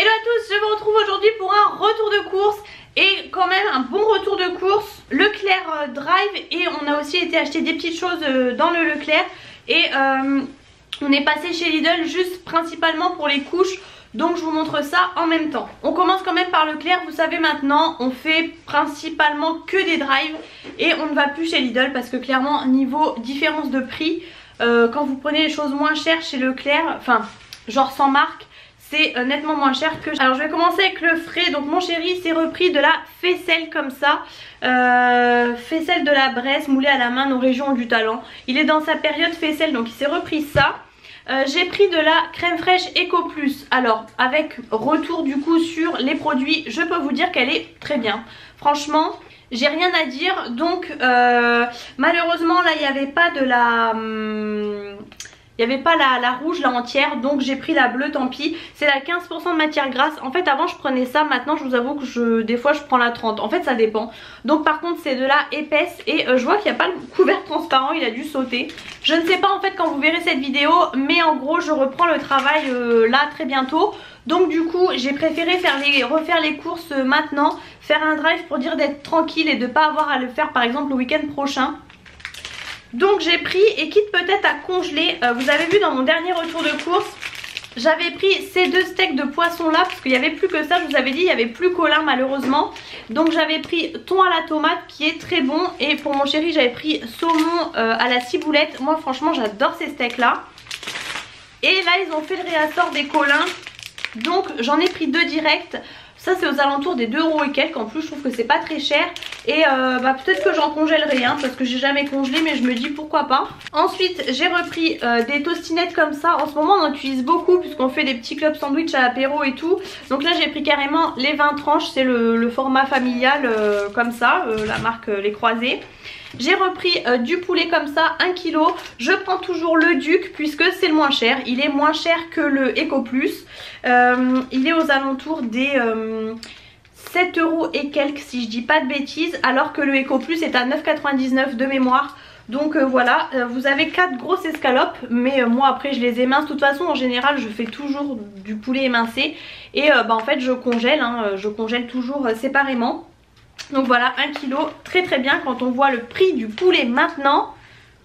Hello à tous, je vous retrouve aujourd'hui pour un retour de course. Et quand même un bon retour de course. Leclerc Drive. Et on a aussi été acheter des petites choses dans le Leclerc. Et on est passé chez Lidl juste principalement pour les couches. Donc je vous montre ça en même temps. On commence quand même par Leclerc. Vous savez maintenant on fait principalement que des drives. Et on ne va plus chez Lidl parce que clairement niveau différence de prix, quand vous prenez les choses moins chères chez Leclerc, enfin genre sans marque, c'est nettement moins cher que... Alors je vais commencer avec le frais. Donc mon chéri s'est repris de la faisselle comme ça, faisselle de la Bresse moulée à la main, nos régions ont du talent. Il est dans sa période faisselle donc il s'est repris ça. J'ai pris de la crème fraîche Eco Plus. Alors avec retour du coup sur les produits, je peux vous dire qu'elle est très bien. Franchement j'ai rien à dire. Donc malheureusement là il n'y avait pas de la... il n'y avait pas la rouge, la entière, donc j'ai pris la bleue, tant pis. C'est la 15% de matière grasse. En fait avant je prenais ça, maintenant je vous avoue que des fois je prends la 30. En fait ça dépend. Donc par contre c'est de la épaisse et je vois qu'il n'y a pas le couvercle transparent, il a dû sauter. Je ne sais pas en fait quand vous verrez cette vidéo, mais en gros je reprends le travail là très bientôt. Donc du coup j'ai préféré refaire les courses maintenant, faire un drive pour dire d'être tranquille et de ne pas avoir à le faire par exemple le week-end prochain. Donc j'ai pris, et quitte peut-être à congeler, vous avez vu dans mon dernier retour de course, j'avais pris ces deux steaks de poisson là parce qu'il n'y avait plus que ça, je vous avais dit il n'y avait plus qu'Olin malheureusement. Donc j'avais pris thon à la tomate qui est très bon, et pour mon chéri j'avais pris saumon à la ciboulette. Moi franchement j'adore ces steaks là. Et là ils ont fait le réassort des Colins, donc j'en ai pris deux directs. Ça c'est aux alentours des 2 € et quelques. En plus je trouve que c'est pas très cher. Et peut-être que j'en congèlerai parce que j'ai jamais congelé, mais je me dis pourquoi pas. Ensuite j'ai repris des tostinettes comme ça. En ce moment on en utilise beaucoup puisqu'on fait des petits clubs sandwich à l'apéro et tout. Donc là j'ai pris carrément les 20 tranches. C'est le format familial comme ça, la marque Les Croisés. J'ai repris du poulet comme ça, 1 kg. Je prends toujours le Duc puisque c'est le moins cher. Il est moins cher que le Eco Plus. Il est aux alentours des 7 € et quelques si je dis pas de bêtises. Alors que le Eco Plus est à 9,99 € de mémoire. Donc voilà, vous avez 4 grosses escalopes. Mais moi après je les émince. De toute façon en général je fais toujours du poulet émincé. Et en fait je congèle, je congèle toujours séparément. Donc voilà, 1 kg, très très bien quand on voit le prix du poulet maintenant.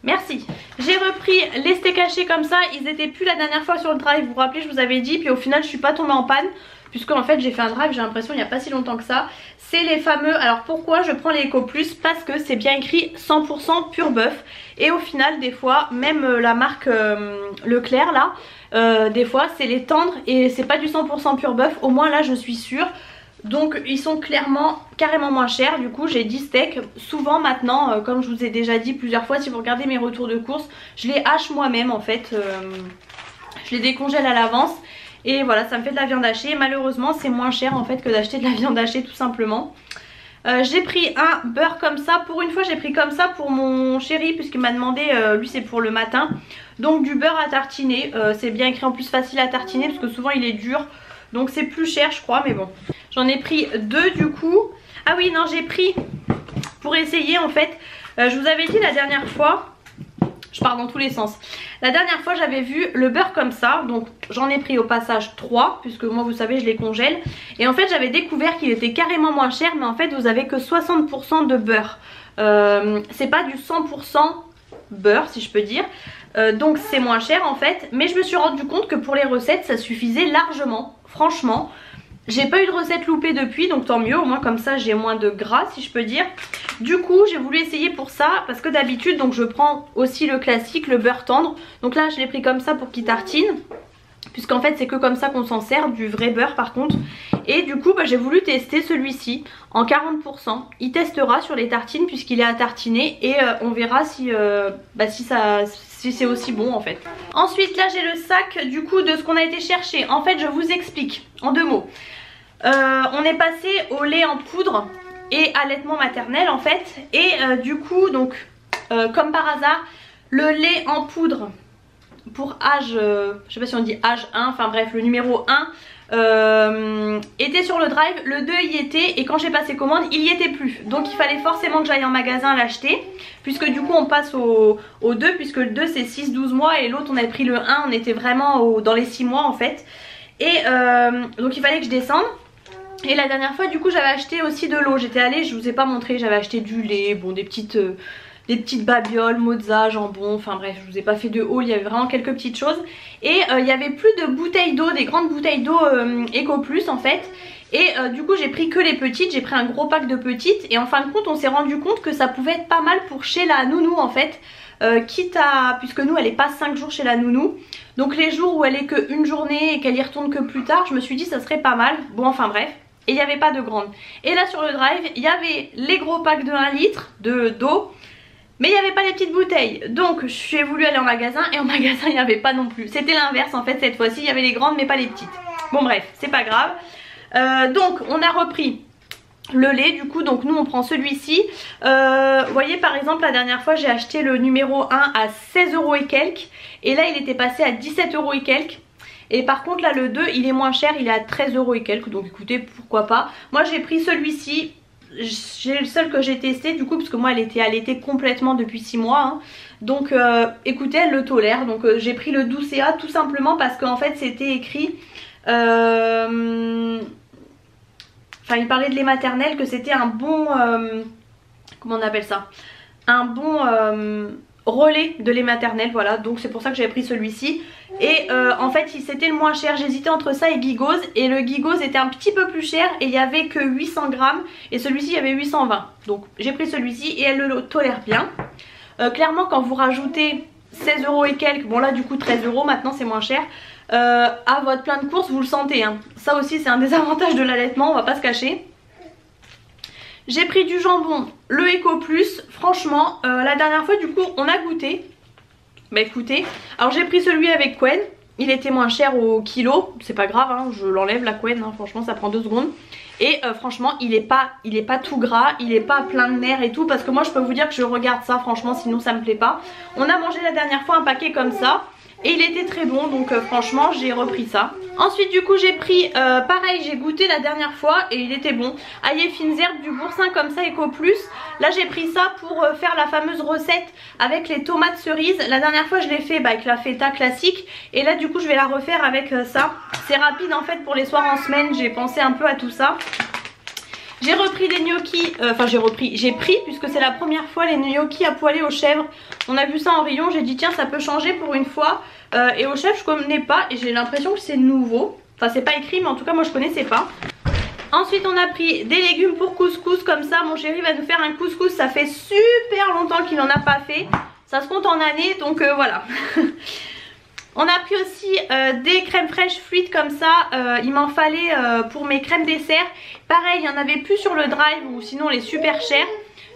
Merci. J'ai repris les steaks hachés comme ça. Ils étaient plus la dernière fois sur le drive, vous vous rappelez, je vous avais dit. Puis au final je suis pas tombée en panne, puisque en fait j'ai fait un drive, j'ai l'impression il n'y a pas si longtemps que ça. C'est les fameux, alors pourquoi je prends les Eco Plus? Parce que c'est bien écrit 100% pur bœuf. Et au final des fois, même la marque Leclerc là, des fois c'est les tendres et c'est pas du 100% pur bœuf. Au moins là je suis sûre. Donc ils sont carrément moins chers. Du coup j'ai 10 steaks. Souvent maintenant, comme je vous ai déjà dit plusieurs fois, si vous regardez mes retours de course, je les hache moi-même en fait. Je les décongèle à l'avance. Et voilà, ça me fait de la viande hachée. Malheureusement c'est moins cher en fait que d'acheter de la viande hachée tout simplement. J'ai pris un beurre comme ça. Pour une fois j'ai pris comme ça pour mon chéri, puisqu'il m'a demandé, lui c'est pour le matin. Donc du beurre à tartiner. C'est bien écrit en plus, facile à tartiner, parce que souvent il est dur. Donc c'est plus cher je crois, mais bon. J'en ai pris 2 du coup. Ah oui non, j'ai pris pour essayer en fait. Je vous avais dit la dernière fois, je pars dans tous les sens. La dernière fois j'avais vu le beurre comme ça. Donc j'en ai pris au passage 3, puisque moi vous savez je les congèle. Et en fait j'avais découvert qu'il était carrément moins cher. Mais en fait vous avez que 60% de beurre. C'est pas du 100% beurre si je peux dire. Donc c'est moins cher en fait. Mais je me suis rendu compte que pour les recettes ça suffisait largement. Franchement j'ai pas eu de recette loupée depuis, donc tant mieux, au moins comme ça j'ai moins de gras si je peux dire. Du coup j'ai voulu essayer pour ça, parce que d'habitude donc je prends aussi le classique, le beurre tendre. Donc là je l'ai pris comme ça pour qu'il tartine, puisqu'en fait c'est que comme ça qu'on s'en sert, du vrai beurre par contre. Et du coup j'ai voulu tester celui-ci en 40%. Il testera sur les tartines puisqu'il est à tartiner, et on verra si c'est aussi bon en fait. Ensuite là j'ai le sac du coup de ce qu'on a été chercher. En fait je vous explique en 2 mots. On est passé au lait en poudre et allaitement maternel en fait. Et du coup donc comme par hasard, le lait en poudre pour âge, je sais pas si on dit âge 1, enfin bref le numéro 1 était sur le drive, le 2 y était, et quand j'ai passé commande il y était plus. Donc il fallait forcément que j'aille en magasin l'acheter, puisque du coup on passe au 2, puisque le 2 c'est 6-12 mois et l'autre on avait pris le 1, on était vraiment dans les 6 mois en fait. Et donc il fallait que je descende. Et la dernière fois du coup j'avais acheté aussi de l'eau. J'étais allée, je vous ai pas montré, j'avais acheté du lait, bon des petites babioles, mozza, jambon, enfin bref je vous ai pas fait de haul, il y avait vraiment quelques petites choses. Et il y avait plus de bouteilles d'eau, des grandes bouteilles d'eau Eco Plus en fait. Et du coup j'ai pris que les petites, j'ai pris un gros pack de petites. Et en fin de compte on s'est rendu compte que ça pouvait être pas mal pour chez la nounou en fait. Quitte à, puisque nous elle est pas 5 jours chez la nounou, donc les jours où elle est que une journée et qu'elle y retourne que plus tard, je me suis dit ça serait pas mal. Bon enfin bref. Et il n'y avait pas de grande. Et là sur le drive il y avait les gros packs de 1 litre d'eau. Mais il n'y avait pas les petites bouteilles. Donc j'ai voulu aller en magasin et en magasin il n'y avait pas non plus. C'était l'inverse en fait cette fois-ci. Il y avait les grandes mais pas les petites. Bon bref, c'est pas grave. Donc on a repris le lait du coup. Donc nous on prend celui-ci. Vous voyez par exemple la dernière fois j'ai acheté le numéro 1 à 16 € et quelques. Et là il était passé à 17 € et quelques. Et par contre là le 2 il est moins cher, il est à 13 € et quelques. Donc écoutez pourquoi pas. Moi j'ai pris celui-ci. J'ai le seul que j'ai testé du coup parce que moi elle était allaitée complètement depuis 6 mois hein. Donc écoutez elle le tolère. Donc j'ai pris le 12CA tout simplement parce qu'en fait c'était écrit enfin il parlait de lait maternel, que c'était un bon comment on appelle ça, un bon relais de lait maternel, voilà. Donc c'est pour ça que j'avais pris celui-ci. Et en fait c'était le moins cher, j'hésitais entre ça et Gigose. Et le Gigose était un petit peu plus cher et il n'y avait que 800 grammes. Et celui-ci il y avait 820. Donc j'ai pris celui-ci et elle le tolère bien. Clairement quand vous rajoutez 16 € et quelques, bon là du coup 13 € maintenant c'est moins cher, à votre plein de courses vous le sentez hein. Ça aussi c'est un des avantages de l'allaitement, on va pas se cacher. J'ai pris du jambon, le Eco Plus. Franchement la dernière fois du coup on a goûté. Bah écoutez, alors j'ai pris celui avec Quen. Il était moins cher au kilo. C'est pas grave hein, je l'enlève la Quen hein. Franchement ça prend 2 secondes. Et franchement il est pas tout gras, il est pas plein de nerfs et tout. Parce que moi je peux vous dire que je regarde ça franchement, sinon ça me plaît pas. On a mangé la dernière fois un paquet comme ça et il était très bon, donc franchement j'ai repris ça. Ensuite du coup j'ai pris, pareil j'ai goûté la dernière fois et il était bon, ail et fines herbes, du boursin comme ça Eco Plus. Là j'ai pris ça pour faire la fameuse recette avec les tomates cerises. La dernière fois je l'ai fait avec la feta classique. Et là du coup je vais la refaire avec ça. C'est rapide en fait pour les soirs en semaine, j'ai pensé un peu à tout ça. J'ai repris des gnocchis, enfin j'ai pris puisque c'est la première fois les gnocchis à poêler aux chèvres. On a vu ça en rayon, j'ai dit tiens ça peut changer pour une fois. Et aux chèvres je connais pas et j'ai l'impression que c'est nouveau. Enfin c'est pas écrit mais en tout cas moi je connaissais pas. Ensuite on a pris des légumes pour couscous comme ça. Mon chéri va nous faire un couscous, ça fait super longtemps qu'il en a pas fait. Ça se compte en années donc voilà. On a pris aussi des crèmes fraîches fluides comme ça, il m'en fallait pour mes crèmes dessert. Pareil, il n'y en avait plus sur le drive ou sinon elle est super chère.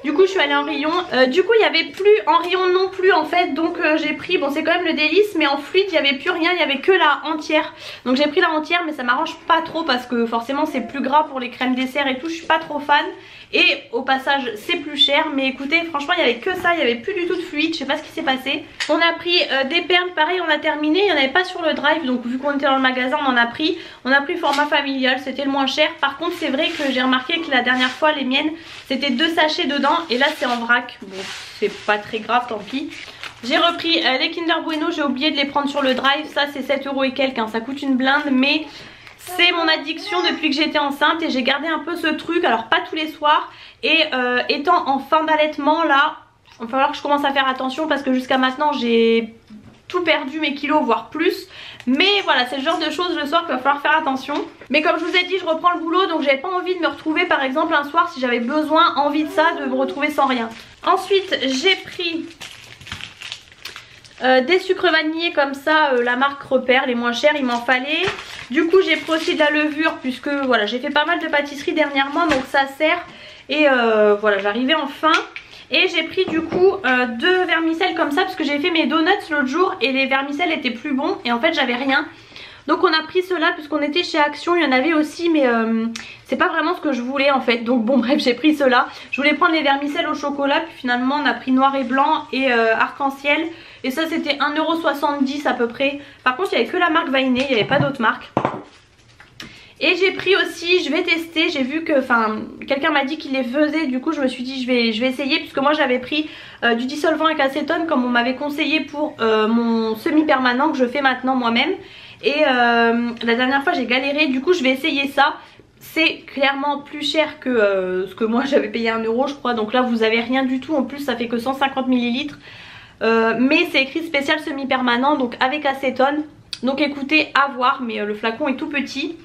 Du coup je suis allée en rayon, du coup il n'y avait plus en rayon non plus en fait. Donc j'ai pris, bon c'est quand même le délice mais en fluide il n'y avait plus rien, il n'y avait que la entière. Donc j'ai pris la entière mais ça m'arrange pas trop parce que forcément c'est plus gras pour les crèmes dessert et tout, je suis pas trop fan. Et au passage c'est plus cher, mais écoutez franchement il n'y avait que ça, il n'y avait plus du tout de fluide, je sais pas ce qui s'est passé. On a pris des perles, pareil on a terminé, il n'y en avait pas sur le drive donc vu qu'on était dans le magasin on en a pris. On a pris format familial, c'était le moins cher. Par contre c'est vrai que j'ai remarqué que la dernière fois les miennes c'était 2 sachets dedans et là c'est en vrac. Bon c'est pas très grave, tant pis. J'ai repris les Kinder Bueno, j'ai oublié de les prendre sur le drive, ça c'est 7 € et quelques hein. Ça coûte une blinde mais c'est mon addiction depuis que j'étais enceinte et j'ai gardé un peu ce truc, alors pas tous les soirs. Et étant en fin d'allaitement là, il va falloir que je commence à faire attention parce que jusqu'à maintenant j'ai tout perdu mes kilos voire plus. Mais voilà c'est le genre de choses le soir qu'il va falloir faire attention. Mais comme je vous ai dit je reprends le boulot donc j'avais pas envie de me retrouver par exemple un soir si j'avais besoin, envie de ça, de me retrouver sans rien. Ensuite j'ai pris des sucres vanillés comme ça, la marque Repère, les moins chers, il m'en fallait. Du coup j'ai pris aussi de la levure puisque voilà j'ai fait pas mal de pâtisserie dernièrement donc ça sert. Et voilà j'arrivais enfin. Et j'ai pris du coup 2 vermicelles comme ça parce que j'ai fait mes donuts l'autre jour et les vermicelles étaient plus bons et en fait j'avais rien. Donc on a pris cela puisqu'on était chez Action, il y en avait aussi mais c'est pas vraiment ce que je voulais en fait. Donc bon bref j'ai pris cela. Je voulais prendre les vermicelles au chocolat puis finalement on a pris noir et blanc et arc-en-ciel. Et ça c'était 1,70 € à peu près. Par contre il n'y avait que la marque Vainé, il n'y avait pas d'autres marques. Et j'ai pris aussi, je vais tester, j'ai vu que, enfin, quelqu'un m'a dit qu'il les faisait, du coup je me suis dit je vais essayer puisque moi j'avais pris du dissolvant avec acétone comme on m'avait conseillé pour mon semi-permanent que je fais maintenant moi-même. Et la dernière fois j'ai galéré, du coup je vais essayer ça. C'est clairement plus cher que ce que moi j'avais payé 1 € je crois. Donc là vous avez rien du tout, en plus ça fait que 150 ml. Mais c'est écrit spécial semi-permanent, donc avec acétone. Donc écoutez, à voir, mais le flacon est tout petit.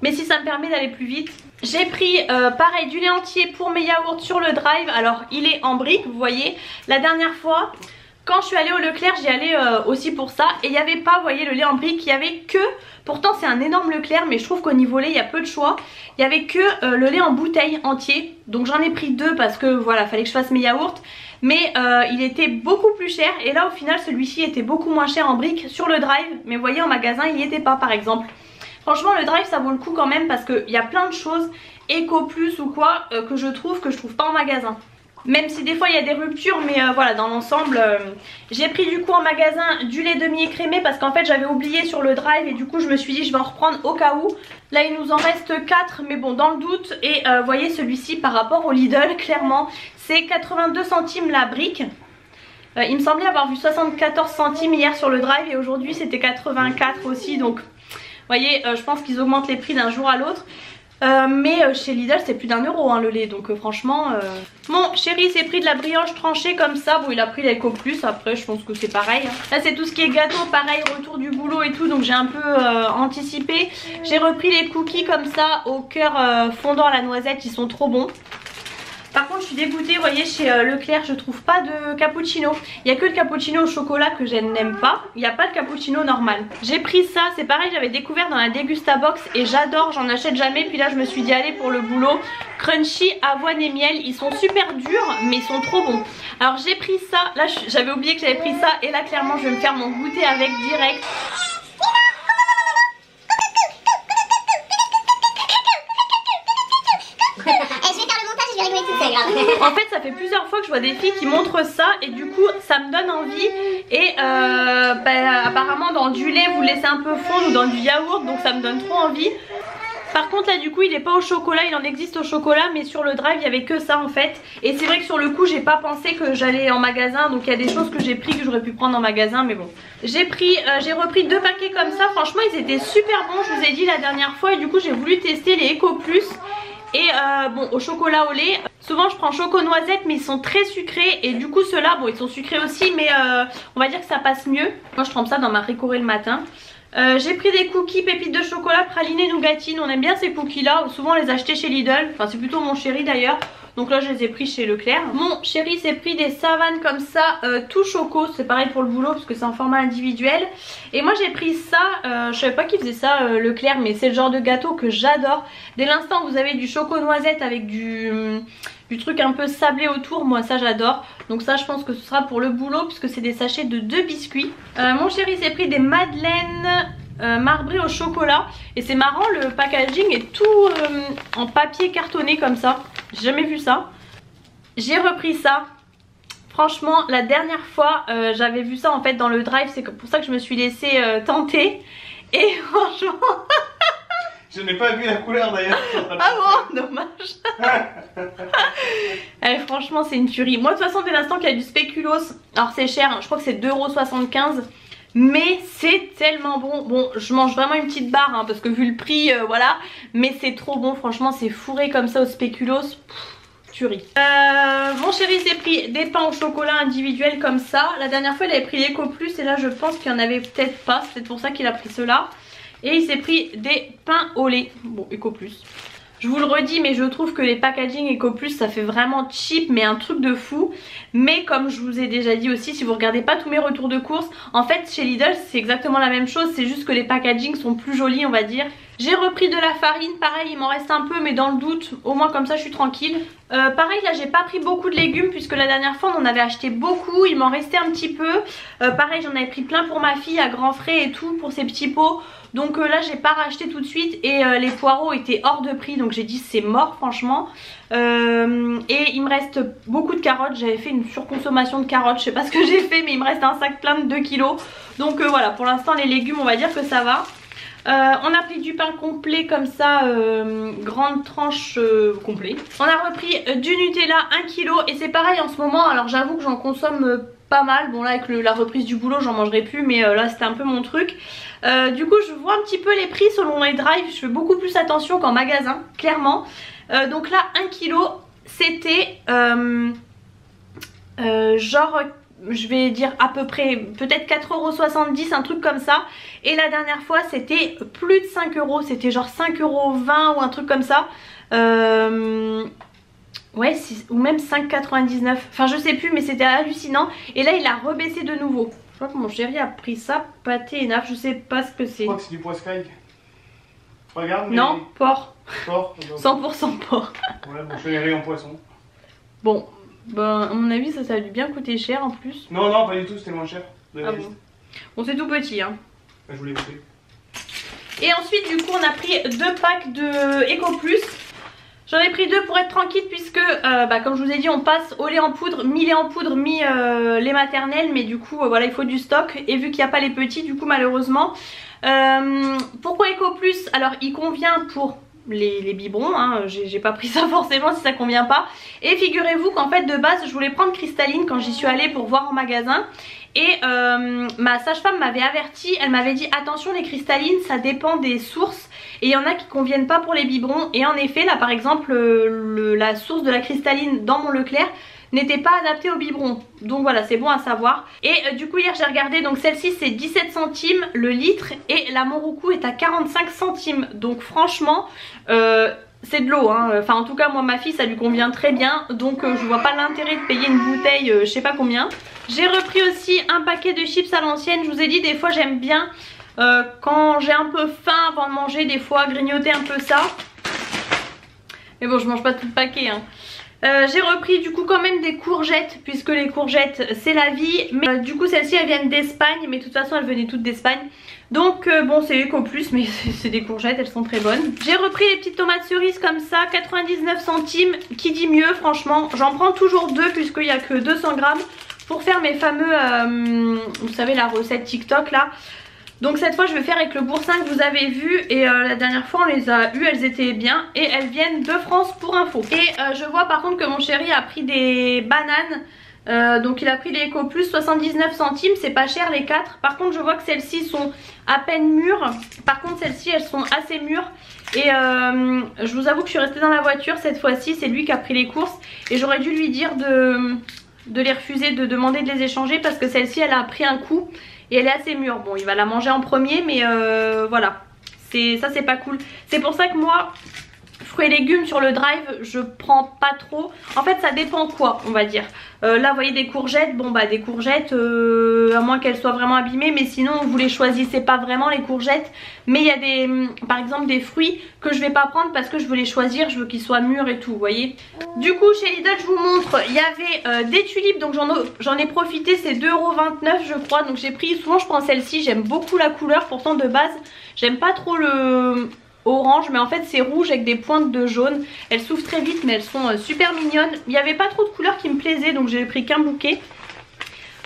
Mais si ça me permet d'aller plus vite. J'ai pris pareil du lait entier pour mes yaourts sur le drive. Alors il est en brique, vous voyez. La dernière fois, quand je suis allée au Leclerc, j'y allais aussi pour ça. Et il n'y avait pas, vous voyez, le lait en brique. Il n'y avait que, pourtant c'est un énorme Leclerc, mais je trouve qu'au niveau lait il y a peu de choix. Il n'y avait que le lait en bouteille entier. Donc j'en ai pris 2 parce que voilà, fallait que je fasse mes yaourts. Mais il était beaucoup plus cher. Et là au final celui-ci était beaucoup moins cher en brique sur le drive. Mais vous voyez, en magasin il n'y était pas par exemple. Franchement le drive ça vaut le coup quand même, parce qu'il y a plein de choses Eco Plus ou quoi que je trouve pas en magasin. Même si des fois il y a des ruptures, mais voilà, dans l'ensemble j'ai pris du coup en magasin du lait demi-écrémé parce qu'en fait j'avais oublié sur le drive. Et du coup je me suis dit je vais en reprendre au cas où. Là il nous en reste 4, mais bon, dans le doute. Et vous voyez celui-ci par rapport au Lidl, clairement c'est 82 centimes la brique. Il me semblait avoir vu 74 centimes hier sur le drive, et aujourd'hui c'était 84 aussi. Donc vous voyez, je pense qu'ils augmentent les prix d'un jour à l'autre. Mais chez Lidl c'est plus d'1 € hein, le lait, donc franchement Mon chéri s'est pris de la brioche tranchée comme ça. Bon, il a pris l'Eco Plus, après je pense que c'est pareil hein. Là c'est tout ce qui est gâteau, pareil, retour du boulot et tout, donc j'ai un peu anticipé. J'ai repris les cookies comme ça au cœur fondant à la noisette, ils sont trop bons. Par contre je suis dégoûtée, vous voyez, chez Leclerc je trouve pas de cappuccino. Il n'y a que le cappuccino au chocolat que je n'aime pas. Il n'y a pas de cappuccino normal. J'ai pris ça, c'est pareil, j'avais découvert dans la Degusta Box et j'adore, j'en achète jamais. Puis là je me suis dit allez pour le boulot. Crunchy, avoine et miel, ils sont super durs mais ils sont trop bons. Alors j'ai pris ça, là j'avais oublié que j'avais pris ça. Et là clairement je vais me faire mon goûter avec direct. En fait ça fait plusieurs fois que je vois des filles qui montrent ça et du coup ça me donne envie. Et apparemment dans du lait vous le laissez un peu fondre ou dans du yaourt, donc ça me donne trop envie. Par contre là du coup il est pas au chocolat, il en existe au chocolat, mais sur le drive il y avait que ça en fait. Et c'est vrai que sur le coup j'ai pas pensé que j'allais en magasin, donc il y a des choses que j'ai pris que j'aurais pu prendre en magasin, mais bon. J'ai repris 2 paquets comme ça, franchement ils étaient super bons, je vous ai dit la dernière fois. Et du coup j'ai voulu tester les Eco Plus. Et bon, au chocolat au lait, souvent je prends choco noisette mais ils sont très sucrés. Et du coup ceux-là, bon ils sont sucrés aussi, mais on va dire que ça passe mieux. Moi je trempe ça dans ma Ricoré le matin. J'ai pris des cookies pépites de chocolat praliné nougatine. On aime bien ces cookies là, souvent on les achetait chez Lidl. Enfin c'est plutôt mon chéri d'ailleurs. Donc là je les ai pris chez Leclerc. Mon chéri s'est pris des savanes comme ça, tout choco. C'est pareil pour le boulot parce que c'est en format individuel. Et moi j'ai pris ça, je savais pas qu'ils faisaient ça Leclerc, mais c'est le genre de gâteau que j'adore. Dès l'instant où vous avez du choco noisette avec du truc un peu sablé autour, moi ça j'adore. Donc ça je pense que ce sera pour le boulot puisque c'est des sachets de 2 biscuits. Mon chéri s'est pris des madeleines marbrées au chocolat. Et c'est marrant, le packaging est tout en papier cartonné comme ça. J'ai jamais vu ça. J'ai repris ça. Franchement la dernière fois j'avais vu ça en fait dans le drive. C'est pour ça que je me suis laissée tenter. Et franchement je n'ai pas vu la couleur d'ailleurs. Ah bon, dommage. Franchement c'est une tuerie. Moi de toute façon dès l'instant qu'il y a du spéculoos, alors c'est cher hein, je crois que c'est 2,75 €. Mais c'est tellement bon. Bon je mange vraiment une petite barre hein, parce que vu le prix voilà. Mais c'est trop bon, franchement c'est fourré comme ça au spéculoos. Tuerie. Mon chéri s'est pris des pains au chocolat individuels comme ça. La dernière fois il avait pris l'Eco Plus et là je pense qu'il n'y en avait peut-être pas. C'est peut-être pour ça qu'il a pris ceux-là. Et il s'est pris des pains au lait. Bon, Eco Plus. Je vous le redis, mais je trouve que les packaging Eco Plus ça fait vraiment cheap, mais un truc de fou. Mais comme je vous ai déjà dit aussi, si vous regardez pas tous mes retours de course, en fait chez Lidl c'est exactement la même chose. C'est juste que les packaging sont plus jolis on va dire. J'ai repris de la farine, pareil il m'en reste un peu mais dans le doute, au moins comme ça je suis tranquille. Pareil là j'ai pas pris beaucoup de légumes puisque la dernière fois on en avait acheté beaucoup, il m'en restait un petit peu. Pareil j'en avais pris plein pour ma fille à grands frais et tout pour ses petits pots. Donc là j'ai pas racheté tout de suite et les poireaux étaient hors de prix, donc j'ai dit c'est mort franchement. Et il me reste beaucoup de carottes, j'avais fait une surconsommation de carottes, je sais pas ce que j'ai fait mais il me reste un sac plein de 2 kilos. Donc voilà, pour l'instant les légumes on va dire que ça va. On a pris du pain complet comme ça, grande tranche complet. On a repris du Nutella 1 kg et c'est pareil en ce moment, alors j'avoue que j'en consomme pas mal. Bon là avec la reprise du boulot j'en mangerai plus, mais là c'était un peu mon truc. Du coup je vois un petit peu les prix selon les drives, je fais beaucoup plus attention qu'en magasin, clairement. Donc là 1 kg c'était genre je vais dire à peu près peut-être 4,70 €, un truc comme ça. Et la dernière fois c'était plus de 5 €, c'était genre 5,20 € ou un truc comme ça. Ouais, ou même 5,99 €, enfin je sais plus, mais c'était hallucinant. Et là il a rebaissé de nouveau. Je crois que mon chéri a pris ça, pâté et naf, je sais pas ce que c'est. Je crois que c'est du poiscaille. Regarde. Non, porc. Porc. 100% porc. Ouais, bon, je fais les rayons poisson. Bon, ben à mon avis ça a dû bien coûter cher en plus. Non, non, pas du tout, c'était moins cher. Ah bon. Bon, c'est tout petit hein. Bah, je voulais goûter. Et ensuite du coup on a pris 2 packs de Eco Plus. J'en ai pris 2 pour être tranquille puisque comme je vous ai dit on passe au lait en poudre, mi-lait en poudre, mi-lait maternel. Mais du coup voilà il faut du stock et vu qu'il n'y a pas les petits du coup malheureusement. Pourquoi Eco Plus? Alors il convient pour les biberons, hein. J'ai pas pris ça forcément si ça convient pas. Et figurez-vous qu'en fait de base je voulais prendre cristalline quand j'y suis allée pour voir en magasin. Et ma sage-femme m'avait averti, elle m'avait dit attention les cristallines ça dépend des sources. Et il y en a qui conviennent pas pour les biberons. Et en effet là par exemple la source de la cristalline dans mon Leclerc n'était pas adaptée au biberon. Donc voilà c'est bon à savoir. Et du coup hier j'ai regardé, donc celle-ci c'est 17 centimes le litre. Et la Moroku est à 45 centimes. Donc franchement c'est de l'eau hein. Enfin en tout cas moi ma fille ça lui convient très bien. Donc je vois pas l'intérêt de payer une bouteille je sais pas combien. J'ai repris aussi un paquet de chips à l'ancienne. Je vous ai dit des fois j'aime bien quand j'ai un peu faim avant de manger, des fois grignoter un peu ça. Mais bon je mange pas tout le paquet hein. J'ai repris du coup quand même des courgettes puisque les courgettes c'est la vie. Mais du coup celles-ci elles viennent d'Espagne, mais de toute façon elles venaient toutes d'Espagne. Donc bon c'est Eco Plus mais c'est des courgettes, elles sont très bonnes. J'ai repris les petites tomates cerises comme ça, 99 centimes, qui dit mieux franchement. J'en prends toujours 2 puisqu'il n'y a que 200 grammes pour faire mes fameux, vous savez la recette TikTok là. Donc cette fois je vais faire avec le boursin que vous avez vu. Et la dernière fois on les a eues, elles étaient bien. Et elles viennent de France pour info. Et je vois par contre que mon chéri a pris des bananes. Donc il a pris les Eco Plus, 79 centimes, c'est pas cher les 4. Par contre je vois que celles-ci sont à peine mûres. Par contre celles-ci elles sont assez mûres. Et je vous avoue que je suis restée dans la voiture cette fois-ci. C'est lui qui a pris les courses. Et j'aurais dû lui dire de les refuser, de demander de les échanger. Parce que celle-ci elle a pris un coup. Et elle est assez mûre. Bon il va la manger en premier, mais voilà. Ça c'est pas cool. C'est pour ça que moi, fruits et légumes sur le drive, je prends pas trop. En fait ça dépend quoi on va dire. Là vous voyez des courgettes, bon bah des courgettes à moins qu'elles soient vraiment abîmées. Mais sinon vous les choisissez pas vraiment les courgettes. Mais il y a des, par exemple des fruits que je vais pas prendre parce que je veux les choisir, je veux qu'ils soient mûrs et tout, vous voyez. Du coup chez Lidl je vous montre, il y avait des tulipes. Donc j'en ai profité, c'est 2,29 € je crois. Donc j'ai pris, souvent je prends celle-ci, j'aime beaucoup la couleur. Pourtant de base j'aime pas trop le orange, mais en fait c'est rouge avec des pointes de jaune. Elles s'ouvrent très vite mais elles sont super mignonnes. Il n'y avait pas trop de couleurs qui me plaisaient donc j'ai pris qu'un bouquet.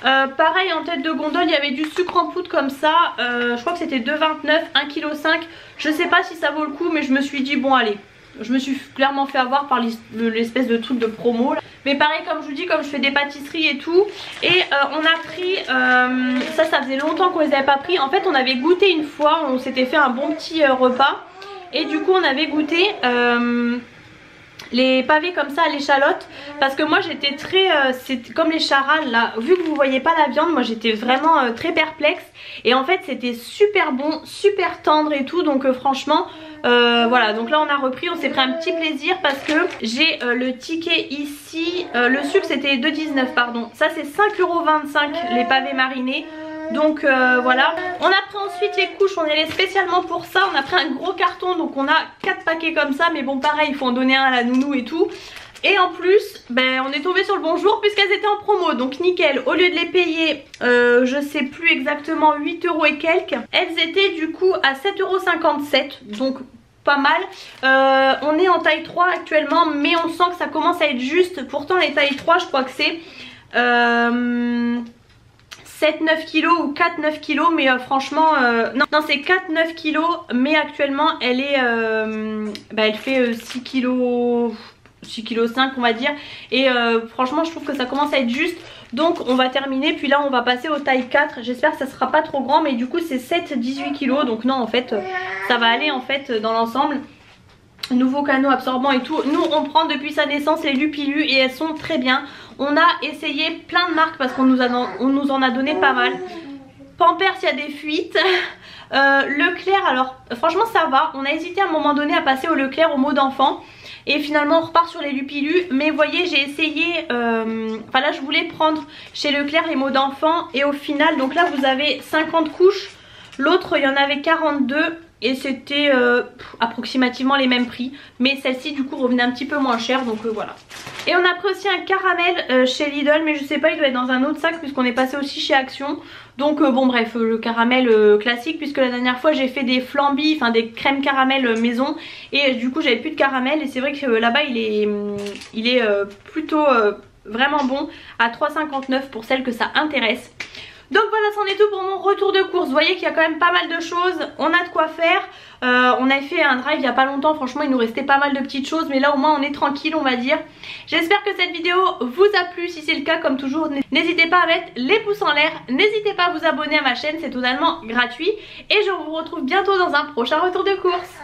Pareil en tête de gondole il y avait du sucre en poudre comme ça. Je crois que c'était 2,29 €, 1,5 kg. Je sais pas si ça vaut le coup mais je me suis dit bon allez. Je me suis clairement fait avoir par l'espèce de truc de promo là. Mais pareil comme je vous dis, comme je fais des pâtisseries et tout. Et on a pris, ça faisait longtemps qu'on les avait pas pris. En fait on avait goûté une fois, on s'était fait un bon petit repas. Et du coup on avait goûté les pavés comme ça à l'échalote. Parce que moi j'étais très, c'est comme les charales là. Vu que vous voyez pas la viande, moi j'étais vraiment très perplexe. Et en fait c'était super bon, super tendre et tout. Donc franchement voilà, donc là on a repris, on s'est pris un petit plaisir. Parce que j'ai le ticket ici, le sucre c'était 2,19 € pardon. Ça c'est 5,25 € les pavés marinés. Donc voilà, on a pris ensuite les couches, on est allé spécialement pour ça. On a pris un gros carton, donc on a 4 paquets comme ça. Mais bon pareil, il faut en donner un à la nounou et tout. Et en plus, ben, on est tombé sur le bon jour puisqu'elles étaient en promo. Donc nickel, au lieu de les payer, je sais plus exactement, 8 € et quelques, elles étaient du coup à 7,57 €. Donc pas mal. On est en taille 3 actuellement, mais on sent que ça commence à être juste. Pourtant les tailles 3 je crois que c'est 7-9 kg ou 4-9 kg, mais franchement non c'est 4-9 kg, mais actuellement elle est elle fait 6 kg 6,5 kg on va dire. Et franchement je trouve que ça commence à être juste. Donc on va terminer, puis là on va passer au taille 4. J'espère que ça sera pas trop grand, mais du coup c'est 7-18 kg. Donc non en fait ça va aller en fait dans l'ensemble. Nouveau canot absorbant et tout. Nous on prend depuis sa naissance les Lupilu et elles sont très bien. On a essayé plein de marques parce qu'on nous en a donné pas mal. Pampers il y a des fuites. Leclerc alors franchement ça va. On a hésité à un moment donné à passer au Leclerc au mot d'enfant. Et finalement on repart sur les Lupilu. Mais vous voyez j'ai essayé, enfin là je voulais prendre chez Leclerc les mots d'enfant. Et au final donc là vous avez 50 couches. L'autre il y en avait 42. Et c'était approximativement les mêmes prix. Mais celle-ci du coup revenait un petit peu moins cher. Donc voilà. Et on a pris aussi un caramel chez Lidl. Mais je sais pas, il doit être dans un autre sac puisqu'on est passé aussi chez Action. Donc bon bref, le caramel classique. Puisque la dernière fois j'ai fait des flambis, enfin des crèmes caramel maison. Et du coup j'avais plus de caramel. Et c'est vrai que là-bas il est plutôt vraiment bon. À 3,59 pour celles que ça intéresse. Donc voilà, c'en est tout pour mon retour de course. Vous voyez qu'il y a quand même pas mal de choses. On a de quoi faire. On a fait un drive il n'y a pas longtemps. Franchement, il nous restait pas mal de petites choses. Mais là, au moins, on est tranquille, on va dire. J'espère que cette vidéo vous a plu. Si c'est le cas, comme toujours, n'hésitez pas à mettre les pouces en l'air. N'hésitez pas à vous abonner à ma chaîne. C'est totalement gratuit. Et je vous retrouve bientôt dans un prochain retour de course.